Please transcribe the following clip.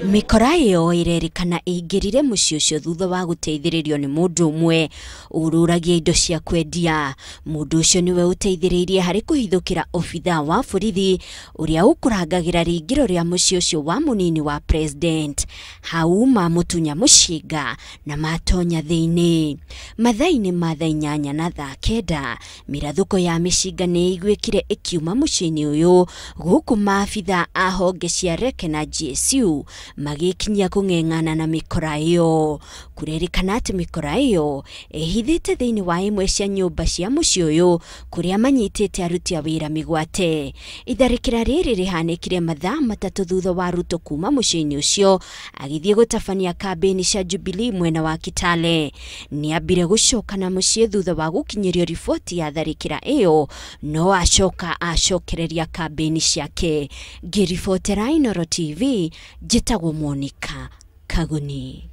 Mikora iyo irerikana ingirire muciĩ ũcio thutha wa guteithĩrĩrio nĩ mũndũ ũmwe ururagia indo cia kwendia. Mũndũ ũcio niwe uteithĩrĩirie harĩ kuhithũkĩra obitha wa borithi ũrĩa ũkũrangagĩra rĩingĩro rĩa muciĩ ũcio wa mũnini wa president. Hau mamutunya mũcinga na matonya thĩinĩ. Mathaa-inĩ ma thaa 8 na thaa 9 mĩrathũko ya mĩcinga nĩ ĩgwĩkire ĩkiuma muciĩ-inĩ ũyũ, gũkũ maabitha a honge cia reke na GSU magikinyia kung'eng'ana na mikora iyo. Kurerikana atĩ mikora iyo ehithĩte thĩinĩ wa imwe cia nyũmba cia muciĩ ũyũ kũrĩa manyitĩte aruti a wĩra mĩgwate. Itharĩkĩra rĩrĩ rĩhanĩkire mathaa matatũ thutha wa Ruto kuma muciĩ-inĩ ũcio agĩthiĩ gũtabania kambĩini cia Jubilee mwena wa Kitale. Nĩambire gũcoka na muciĩ thutha wa gũkinyĩrio riboti ya tharĩkĩra iyo, no acokereria kambĩini ciake. Ngĩribotera Inooro TV, njĩtagwo Monica Kaguni.